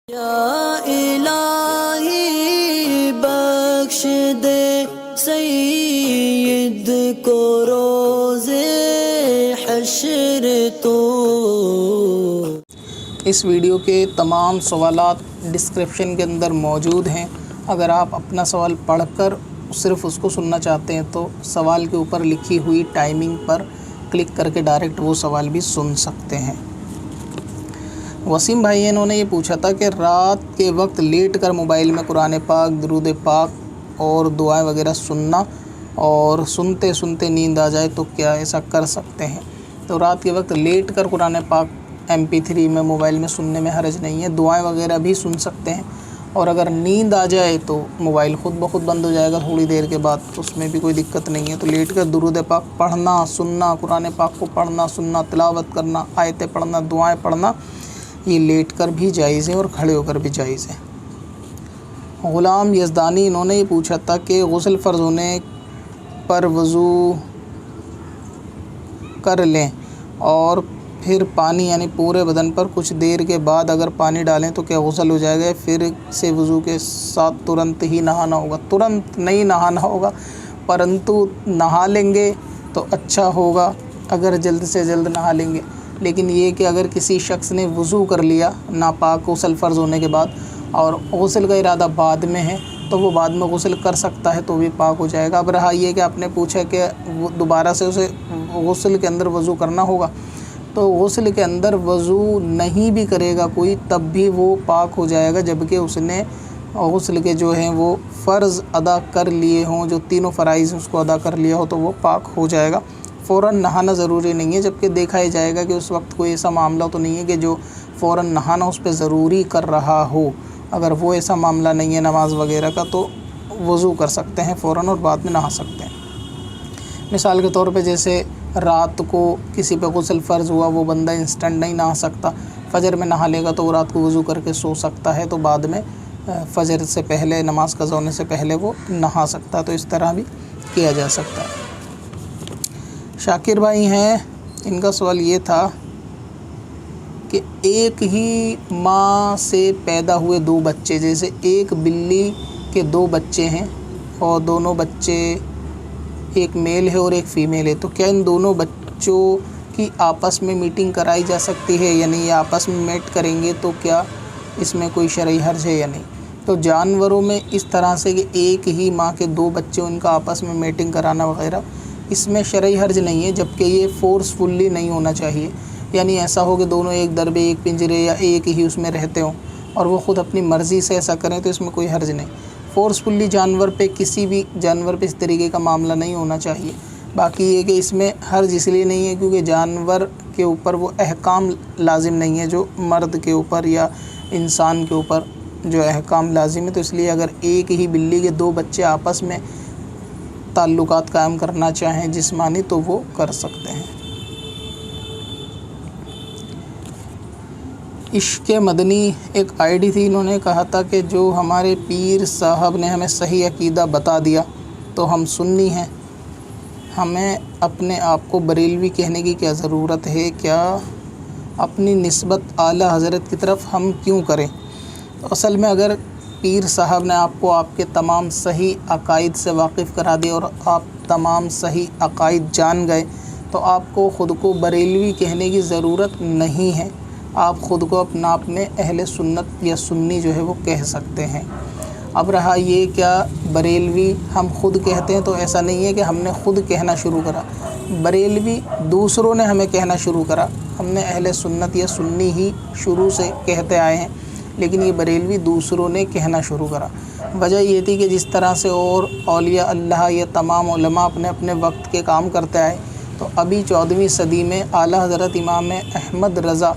یا الہی بخش دے سید کو روز حشر تو۔ اس ویڈیو کے تمام سوالات ڈسکرپشن کے اندر موجود ہیں۔ اگر آپ اپنا سوال پڑھ کر صرف اس کو سننا چاہتے ہیں تو سوال کے اوپر لکھی ہوئی ٹائمنگ پر کلک کر کے ڈائریکٹ وہ سوال بھی سن سکتے ہیں۔ وسیم بھائی انہوں نے یہ پوچھا تھا کہ رات کے وقت لیٹ کر موبائل میں قرآن پاک، درود پاک اور دعائیں وغیرہ سننا اور سنتے سنتے نیند آ جائے تو کیا ایسا کر سکتے ہیں؟ تو رات کے وقت لیٹ کر قرآن پاک MP3 میں موبائل میں سننے میں حرج نہیں ہے، دعائیں وغیرہ بھی سن سکتے ہیں، اور اگر نیند آ جائے تو موبائل خود بخود بند ہو جائے گا تھوڑی دیر کے بعد، تو اس میں بھی کوئی دقت نہیں ہے۔ تو لیٹ کر درود پاک پڑھنا، سننا، قرآن پاک کو پڑھنا، سننا، تلاوت کرنا، آیتیں پڑھنا، دعائیں پڑھنا، یہ لیٹ کر بھی جائز ہے اور کھڑے ہو کر بھی جائز ہے۔ غلام یزدانی انہوں نے یہ پوچھا تھا کہ غسل فرض ہونے پر وضو کر لیں اور پھر پانی یعنی پورے بدن پر کچھ دیر کے بعد اگر پانی ڈالیں تو کیا غسل ہو جائے گا؟ پھر سے وضو کے ساتھ ترنت ہی نہانا ہوگا؟ ترنت نہیں نہانا ہوگا، پرنتو نہا لیں گے تو اچھا ہوگا اگر جلد سے جلد نہا لیں گے۔ لیکن یہ کہ اگر کسی شخص نے وضو کر لیا ناپاک غسل فرض ہونے کے بعد اور غسل کا ارادہ بعد میں ہے تو وہ بعد میں غسل کر سکتا ہے تو بھی پاک ہو جائے گا۔ اب رہا یہ کہ آپ نے پوچھا کہ دوبارہ سے اسے غسل کے اندر وضو کرنا ہوگا، تو غسل کے اندر وضو نہیں بھی کرے گا کوئی تب بھی وہ پاک ہو جائے گا، جبکہ اس نے غسل کے جو ہیں وہ فرض ادا کر لیے ہوں، جو تینوں فرائض اس کو ادا کر لیا ہو تو وہ پاک ہو جائے گا۔ فوراً نہانا ضروری نہیں ہے، جبکہ دیکھا ہی جائے گا کہ اس وقت کوئی ایسا معاملہ تو نہیں ہے کہ جو فوراً نہانا اس پہ ضروری کر رہا ہو۔ اگر وہ ایسا معاملہ نہیں ہے نماز وغیرہ کا تو وضو کر سکتے ہیں فوراً اور بعد میں نہا سکتے ہیں۔ مثال کے طور پہ جیسے رات کو کسی پہ غسل فرض ہوا، وہ بندہ انسٹنٹ نہیں نہا سکتا، فجر میں نہا لے گا تو وہ رات کو وضو کر کے سو سکتا ہے، تو بعد میں فجر سے پہلے نماز قضا ہونے سے پہلے وہ نہا سکتا ہے، تو اس طرح بھی کیا جا سکتا ہے۔ شاکر بھائی ہیں، ان کا سوال یہ تھا کہ ایک ہی ماں سے پیدا ہوئے دو بچے، جیسے ایک بلی کے دو بچے ہیں اور دونوں بچے ایک میل ہے اور ایک فیمیل ہے، تو کیا ان دونوں بچوں کی آپس میں میٹنگ کرائی جا سکتی ہے؟ یعنی یہ آپس میں میٹ کریں گے تو کیا اس میں کوئی شرعی حرج ہے یا نہیں؟ تو جانوروں میں اس طرح سے کہ ایک ہی ماں کے دو بچے ان کا آپس میں میٹنگ کرانا وغیرہ، اس میں شرعی حرج نہیں ہے، جبکہ یہ فورسفلی نہیں ہونا چاہیے۔ یعنی ایسا ہو کہ دونوں ایک دربے ایک پنجرے یا ایک ہی اس میں رہتے ہوں اور وہ خود اپنی مرضی سے ایسا کریں تو اس میں کوئی حرج نہیں۔ فورسفلی جانور پہ کسی بھی جانور پہ اس طریقے کا معاملہ نہیں ہونا چاہیے۔ باقی یہ کہ اس میں حرج اس لیے نہیں ہے کیونکہ جانور کے اوپر وہ احکام لازم نہیں ہے جو مرد کے اوپر یا انسان کے اوپر جو احکام لازم ہے، تو اس لیے اگر ایک ہی بلی کے دو بچے آپس میں تعلقات قائم کرنا چاہیں جسمانی تو وہ کر سکتے ہیں۔ عشق مدنی ایک ID تھی، انہوں نے کہا تھا کہ جو ہمارے پیر صاحب نے ہمیں صحیح عقیدہ بتا دیا تو ہم سنی ہیں، ہمیں اپنے آپ کو بریلوی کہنے کی کیا ضرورت ہے؟ کیا اپنی نسبت اعلیٰ حضرت کی طرف ہم کیوں کریں؟ تو اصل میں اگر پیر صاحب نے آپ کو آپ کے تمام صحیح عقائد سے واقف کرا دیا اور آپ تمام صحیح عقائد جان گئے تو آپ کو خود کو بریلوی کہنے کی ضرورت نہیں ہے، آپ خود کو اپنا اپنے اہل سنت یا سنی جو ہے وہ کہہ سکتے ہیں۔ اب رہا یہ کیا بریلوی ہم خود کہتے ہیں، تو ایسا نہیں ہے کہ ہم نے خود کہنا شروع کرا، بریلوی دوسروں نے ہمیں کہنا شروع کرا، ہم نے اہل سنت یا سنی ہی شروع سے کہتے آئے ہیں، لیکن یہ بریلوی دوسروں نے کہنا شروع کرا۔ وجہ یہ تھی کہ جس طرح سے اور اولیاء اللہ یا تمام علماء اپنے اپنے وقت کے کام کرتے آئے، تو ابھی 14ویں صدی میں اعلیٰ حضرت امام احمد رضا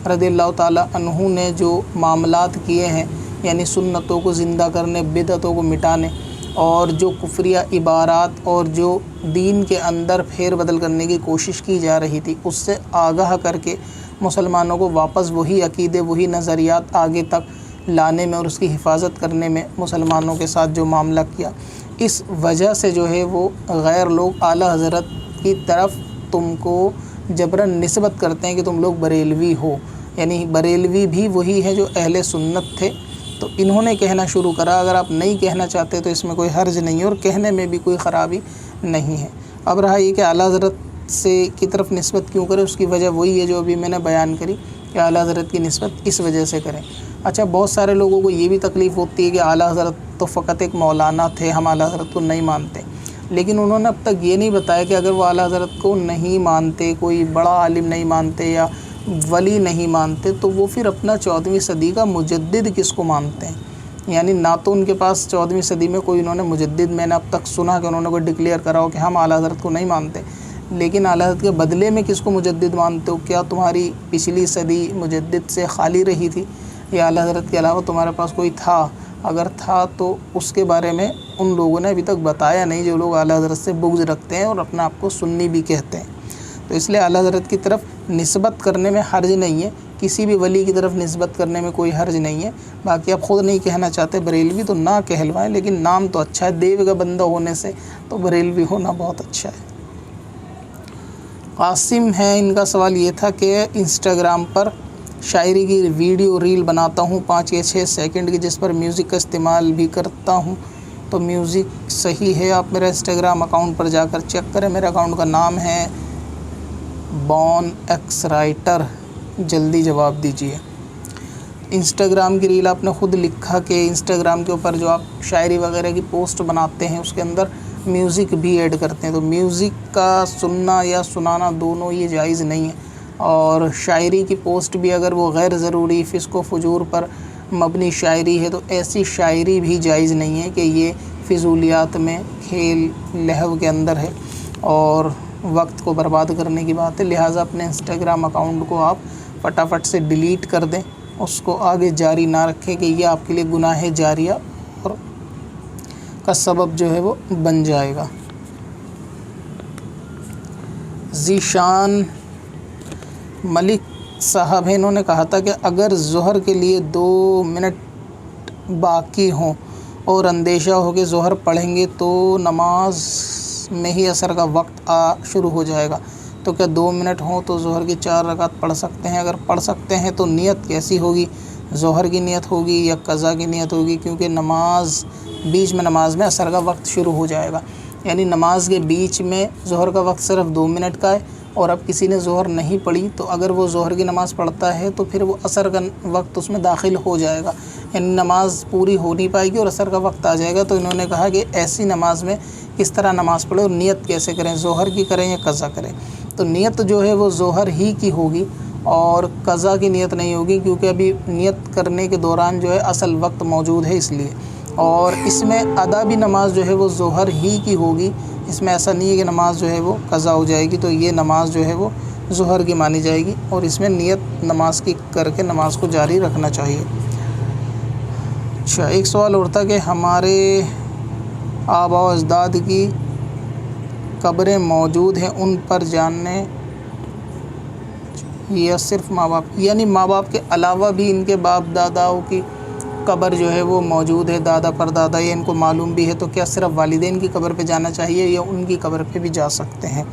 رضی اللہ تعالیٰ عنہ نے جو معاملات کیے ہیں، یعنی سنتوں کو زندہ کرنے، بدعتوں کو مٹانے اور جو کفریہ عبارات اور جو دین کے اندر پھیر بدل کرنے کی کوشش کی جا رہی تھی، اس سے آگاہ کر کے مسلمانوں کو واپس وہی عقیدے، وہی نظریات آگے تک لانے میں اور اس کی حفاظت کرنے میں مسلمانوں کے ساتھ جو معاملہ کیا، اس وجہ سے جو ہے وہ غیر لوگ اعلیٰ حضرت کی طرف تم کو جبراً نسبت کرتے ہیں کہ تم لوگ بریلوی ہو، یعنی بریلوی بھی وہی ہے جو اہل سنت تھے، تو انہوں نے کہنا شروع کرا۔ اگر آپ نہیں کہنا چاہتے تو اس میں کوئی حرج نہیں ہے اور کہنے میں بھی کوئی خرابی نہیں ہے۔ اب رہا یہ کہ اعلیٰ حضرت سے کی طرف نسبت کیوں کرے، اس کی وجہ وہی ہے جو ابھی میں نے بیان کری کہ اعلیٰ حضرت کی نسبت اس وجہ سے کریں۔ اچھا، بہت سارے لوگوں کو یہ بھی تکلیف ہوتی ہے کہ اعلیٰ حضرت تو فقط ایک مولانا تھے، ہم اعلیٰ حضرت کو نہیں مانتے، لیکن انہوں نے اب تک یہ نہیں بتایا کہ اگر وہ اعلیٰ حضرت کو نہیں مانتے، کوئی بڑا عالم نہیں مانتے یا ولی نہیں مانتے، تو وہ پھر اپنا 14ویں صدی کا مجدد کس کو مانتے ہیں؟ یعنی نہ تو ان کے پاس 14ویں صدی میں کوئی انہوں نے مجدد، میں نے اب تک سنا کہ انہوں نے کوئی ڈکلیئر کرا ہو کہ ہم اعلیٰ حضرت کو نہیں مانتے، لیکن اعلیٰ حضرت کے بدلے میں کس کو مجدد مانتے ہو؟ کیا تمہاری پچھلی صدی مجدد سے خالی رہی تھی یا اعلیٰ حضرت کے علاوہ تمہارے پاس کوئی تھا؟ اگر تھا تو اس کے بارے میں ان لوگوں نے ابھی تک بتایا نہیں، جو لوگ اعلیٰ حضرت سے بغض رکھتے ہیں اور اپنا آپ کو سنی بھی کہتے ہیں۔ تو اس لیے اعلیٰ حضرت کی طرف نسبت کرنے میں حرج نہیں ہے، کسی بھی ولی کی طرف نسبت کرنے میں کوئی حرج نہیں ہے۔ باقی آپ خود نہیں کہنا چاہتے بریلوی تو نہ کہلوائیں، لیکن نام تو اچھا ہے، دیو کا بندہ ہونے سے تو بریلوی ہونا بہت اچھا ہے۔ قاسم ہے، ان کا سوال یہ تھا کہ انسٹاگرام پر شاعری کی ویڈیو ریل بناتا ہوں 5 یا 6 سیکنڈ کی، جس پر میوزک کا استعمال بھی کرتا ہوں، تو میوزک صحیح ہے؟ آپ میرا انسٹاگرام اکاؤنٹ پر جا کر چیک کریں، میرے اکاؤنٹ کا نام ہے بون ایکس رائٹر، جلدی جواب دیجیے۔ انسٹاگرام کی ریل آپ نے خود لکھا کہ انسٹاگرام کے اوپر جو آپ شاعری وغیرہ کی پوسٹ بناتے ہیں اس کے اندر میوزک بھی ایڈ کرتے ہیں، تو میوزک کا سننا یا سنانا دونوں یہ جائز نہیں ہے، اور شاعری کی پوسٹ بھی اگر وہ غیر ضروری فسق و فجور پر مبنی شاعری ہے تو ایسی شاعری بھی جائز نہیں ہے کہ یہ فضولیات میں کھیل لہو کے اندر ہے اور وقت کو برباد کرنے کی بات ہے۔ لہٰذا اپنے انسٹاگرام اکاؤنٹ کو آپ فٹافٹ سے ڈیلیٹ کر دیں، اس کو آگے جاری نہ رکھیں کہ یہ آپ کے لیے گناہ جاریہ اور کا سبب جو ہے وہ بن جائے گا۔ ذیشان ملک صاحب ہیں، انہوں نے کہا تھا کہ اگر ظہر کے لیے 2 منٹ باقی ہوں اور اندیشہ ہو کہ ظہر پڑھیں گے تو نماز میں ہی عصر کا وقت شروع ہو جائے گا، تو کیا 2 منٹ ہوں تو ظہر کی 4 رکعت پڑھ سکتے ہیں؟ اگر پڑھ سکتے ہیں تو نیت کیسی ہوگی؟ ظہر کی نیت ہوگی یا قضا کی نیت ہوگی؟ کیونکہ بیچ میں نماز میں عصر کا وقت شروع ہو جائے گا، یعنی نماز کے بیچ میں ظہر کا وقت صرف 2 منٹ کا ہے، اور اب کسی نے ظہر نہیں پڑھی تو اگر وہ ظہر کی نماز پڑھتا ہے تو پھر وہ عصر کا وقت اس میں داخل ہو جائے گا، یعنی نماز پوری ہو نہیں پائے گی اور عصر کا وقت آ جائے گا۔ تو انہوں نے کہا کہ ایسی نماز میں کس طرح نماز پڑھیں اور نیت کیسے کریں، ظہر کی کریں یا قضا کریں؟ تو نیت جو ہے وہ ظہر ہی کی ہوگی اور قضا کی نیت نہیں ہوگی، کیونکہ ابھی نیت کرنے کے دوران جو ہے اصل وقت موجود ہے اس لیے، اور اس میں ادا بھی نماز جو ہے وہ ظہر ہی کی ہوگی، اس میں ایسا نہیں ہے کہ نماز جو ہے وہ قضا ہو جائے گی، تو یہ نماز جو ہے وہ ظہر کی مانی جائے گی، اور اس میں نیت نماز کی کر کے نماز کو جاری رکھنا چاہیے۔ اچھا، ایک سوال اور تھا کہ ہمارے آباء و اجداد کی قبریں موجود ہیں، ان پر جانے یا صرف ماں باپ، یعنی ماں باپ کے علاوہ بھی ان کے باپ داداؤں کی قبر جو ہے وہ موجود ہے، دادا پر دادا، یا ان کو معلوم بھی ہے، تو کیا صرف والدین کی قبر پہ جانا چاہیے یا ان کی قبر پہ بھی جا سکتے ہیں؟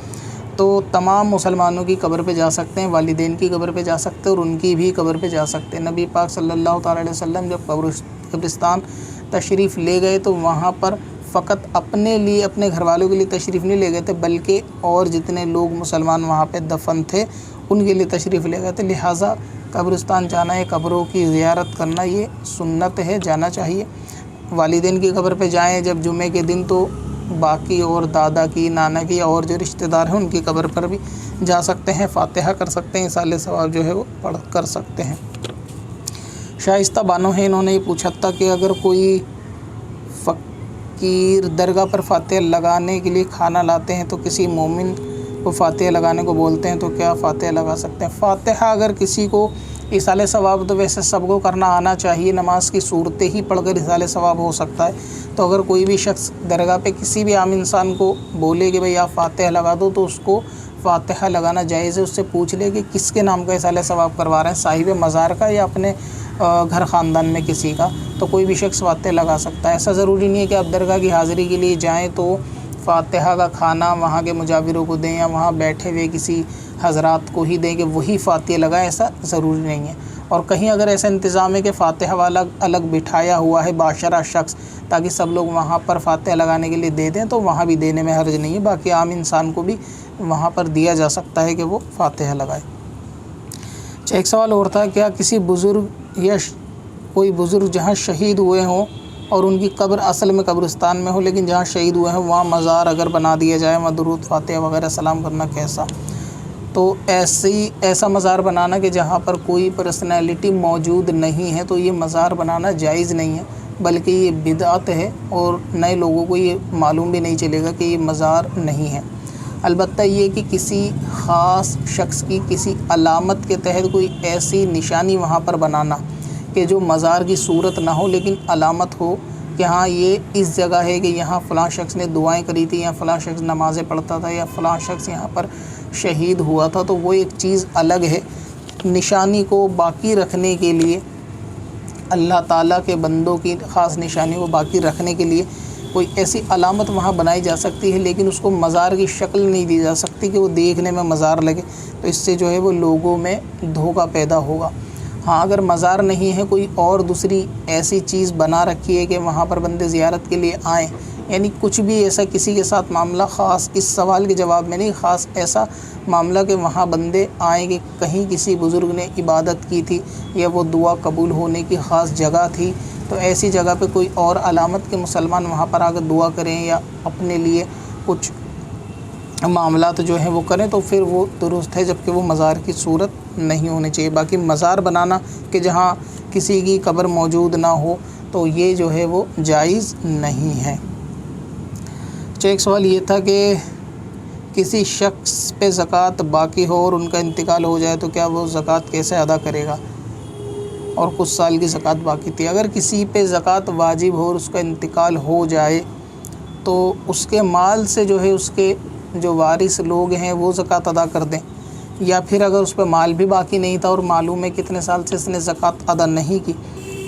تو تمام مسلمانوں کی قبر پہ جا سکتے ہیں، والدین کی قبر پہ جا سکتے ہیں اور ان کی بھی قبر پہ جا سکتے ہیں۔ نبی پاک صلی اللہ تعالیٰ علیہ وسلم جب قبرستان تشریف لے گئے تو وہاں پر فقط اپنے لیے، اپنے گھر والوں کے لیے تشریف نہیں لے گئے تھے، بلکہ اور جتنے لوگ مسلمان وہاں پہ دفن تھے ان کے لیے تشریف لے گئے تھے۔ لہٰذا قبرستان جانا ہے، قبروں کی زیارت کرنا یہ سنت ہے، جانا چاہیے۔ والدین کی قبر پہ جائیں جب جمعے کے دن، تو باقی اور دادا کی، نانا کی اور جو رشتہ دار ہیں ان کی قبر پر بھی جا سکتے ہیں، فاتحہ کر سکتے ہیں، ایصال ثواب جو ہے وہ پڑھ کر سکتے ہیں۔ شائستہ بانو ہیں، انہوں نے یہ پوچھا تھا کہ اگر کوئی فقیر درگاہ پر فاتحہ لگانے کے لیے کھانا لاتے ہیں تو کسی مومن کو فاتحہ لگانے کو بولتے ہیں تو کیا فاتحہ لگا سکتے ہیں؟ فاتحہ اگر کسی کو، ایصال ثواب تو ویسے سب کو کرنا آنا چاہیے، نماز کی صورتیں ہی پڑھ کر ایصال ثواب ہو سکتا ہے، تو اگر کوئی بھی شخص درگاہ پہ کسی بھی عام انسان کو بولے کہ بھئی آپ فاتحہ لگا دو، تو اس کو فاتحہ لگانا جائز ہے۔ اس سے پوچھ لے کہ کس کے نام کا ایصال ثواب کروا رہے ہیں، صاحب مزار کا یا اپنے گھر خاندان میں کسی کا، تو کوئی بھی شخص فاتحہ لگا سکتا ہے۔ ایسا ضروری نہیں ہے کہ آپ درگاہ کی حاضری کے لیے جائیں تو فاتحہ کا کھانا وہاں کے مجاوروں کو دیں یا وہاں بیٹھے ہوئے کسی حضرات کو ہی دیں کہ وہی فاتحہ لگائیں، ایسا ضروری نہیں ہے۔ اور کہیں اگر ایسا انتظام ہے کہ فاتحہ والا الگ بٹھایا ہوا ہے باشرہ شخص تاکہ سب لوگ وہاں پر فاتحہ لگانے کے لیے دے دیں، تو وہاں بھی دینے میں حرج نہیں ہے، باقی عام انسان کو بھی وہاں پر دیا جا سکتا ہے کہ وہ فاتحہ لگائے۔ ایک سوال اور تھا، کیا کسی بزرگ یا کوئی بزرگ جہاں شہید ہوئے ہوں اور ان کی قبر اصل میں قبرستان میں ہو، لیکن جہاں شہید ہوئے ہیں وہاں مزار اگر بنا دیا جائے، وہاں درود فاتحہ وغیرہ سلام کرنا کیسا؟ تو ایسا مزار بنانا کہ جہاں پر کوئی پرسنالٹی موجود نہیں ہے، تو یہ مزار بنانا جائز نہیں ہے، بلکہ یہ بدعت ہے، اور نئے لوگوں کو یہ معلوم بھی نہیں چلے گا کہ یہ مزار نہیں ہے۔ البتہ یہ کہ کسی خاص شخص کی کسی علامت کے تحت کوئی ایسی نشانی وہاں پر بنانا کہ جو مزار کی صورت نہ ہو لیکن علامت ہو کہ ہاں یہ اس جگہ ہے، کہ یہاں فلاں شخص نے دعائیں کری تھی، یا فلاں شخص نمازیں پڑھتا تھا، یا فلاں شخص یہاں پر شہید ہوا تھا، تو وہ ایک چیز الگ ہے۔ نشانی کو باقی رکھنے کے لیے، اللہ تعالیٰ کے بندوں کی خاص نشانی کو باقی رکھنے کے لیے کوئی ایسی علامت وہاں بنائی جا سکتی ہے، لیکن اس کو مزار کی شکل نہیں دی جا سکتی کہ وہ دیکھنے میں مزار لگے، تو اس سے جو ہے وہ لوگوں میں دھوکہ پیدا ہوگا۔ ہاں اگر مزار نہیں ہے، کوئی اور دوسری ایسی چیز بنا رکھی ہے کہ وہاں پر بندے زیارت کے لیے آئیں، یعنی کچھ بھی ایسا کسی کے ساتھ معاملہ، خاص اس سوال کے جواب میں نہیں، خاص ایسا معاملہ کہ وہاں بندے آئیں کہ کہیں کسی بزرگ نے عبادت کی تھی یا وہ دعا قبول ہونے کی خاص جگہ تھی، تو ایسی جگہ پہ کوئی اور علامت کے مسلمان وہاں پر آ کر دعا کریں یا اپنے لیے کچھ معاملات جو ہیں وہ کریں، تو پھر وہ درست ہے، جبکہ وہ مزار کی صورت نہیں ہونی چاہیے۔ باقی مزار بنانا کہ جہاں کسی کی قبر موجود نہ ہو، تو یہ جو ہے وہ جائز نہیں ہے۔ ایک سوال یہ تھا کہ کسی شخص پہ زکوٰۃ باقی ہو اور ان کا انتقال ہو جائے تو کیا وہ زکوٰۃ کیسے ادا کرے گا، اور کچھ سال کی زکوٰۃ باقی تھی۔ اگر کسی پہ زکوٰۃ واجب ہو اور اس کا انتقال ہو جائے تو اس کے مال سے جو ہے اس کے جو وارث لوگ ہیں وہ زکوٰۃ ادا کر دیں، یا پھر اگر اس پہ مال بھی باقی نہیں تھا اور معلوم ہے کتنے سال سے اس نے زکوٰۃ ادا نہیں کی،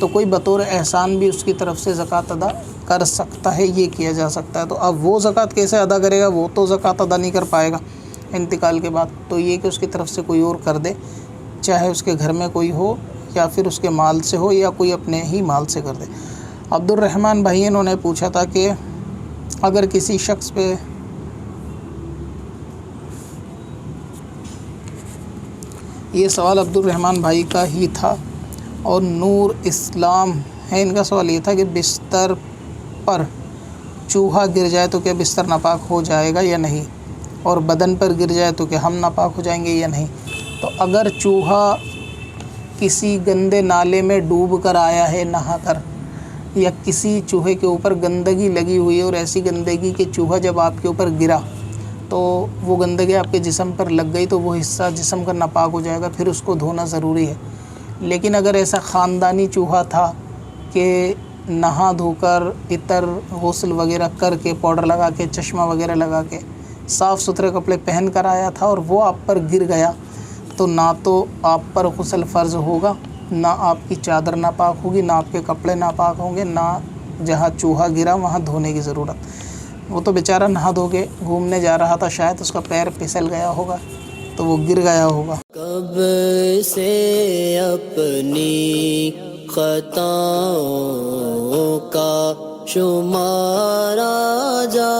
تو کوئی بطور احسان بھی اس کی طرف سے زکوٰۃ ادا کر سکتا ہے، یہ کیا جا سکتا ہے۔ تو اب وہ زکوٰۃ کیسے ادا کرے گا، وہ تو زکوٰۃ ادا نہیں کر پائے گا انتقال کے بعد، تو یہ کہ اس کی طرف سے کوئی اور کر دے، چاہے اس کے گھر میں کوئی ہو یا پھر اس کے مال سے ہو یا کوئی اپنے ہی مال سے کر دے۔ عبد الرحمن بھائی انہوں نے پوچھا تھا کہ اگر کسی شخص پہ یہ سوال عبد الرحمن بھائی کا ہی تھا، اور نور اسلام ہے ان کا سوال یہ تھا کہ بستر پر چوہا گر جائے تو کیا بستر ناپاک ہو جائے گا یا نہیں، اور بدن پر گر جائے تو کیا ہم ناپاک ہو جائیں گے یا نہیں۔ تو اگر چوہا کسی گندے نالے میں ڈوب کر آیا ہے نہا کر، یا کسی چوہے کے اوپر گندگی لگی ہوئی ہے اور ایسی گندگی کہ چوہا جب آپ کے اوپر گرا تو وہ گندگی آپ کے جسم پر لگ گئی، تو وہ حصہ جسم کا ناپاک ہو جائے گا، پھر اس کو دھونا ضروری ہے۔ لیکن اگر ایسا خاندانی چوہا تھا کہ نہا دھو کر عطر غسل وغیرہ کر کے پاؤڈر لگا کے چشمہ وغیرہ لگا کے صاف ستھرے کپڑے پہن کر آیا تھا اور وہ آپ پر گر گیا، تو نہ تو آپ پر غسل فرض ہوگا، نہ آپ کی چادر ناپاک ہوگی، نہ آپ کے کپڑے ناپاک ہوں گے، نہ جہاں چوہا گرا وہاں دھونے کی ضرورت۔ وہ تو بیچارہ نہا دھو کے گھومنے جا رہا تھا، شاید اس کا پیر پھسل گیا ہوگا تو وہ گر گیا ہوگا۔ کب سے اپنی خطاؤں کا شمارا جا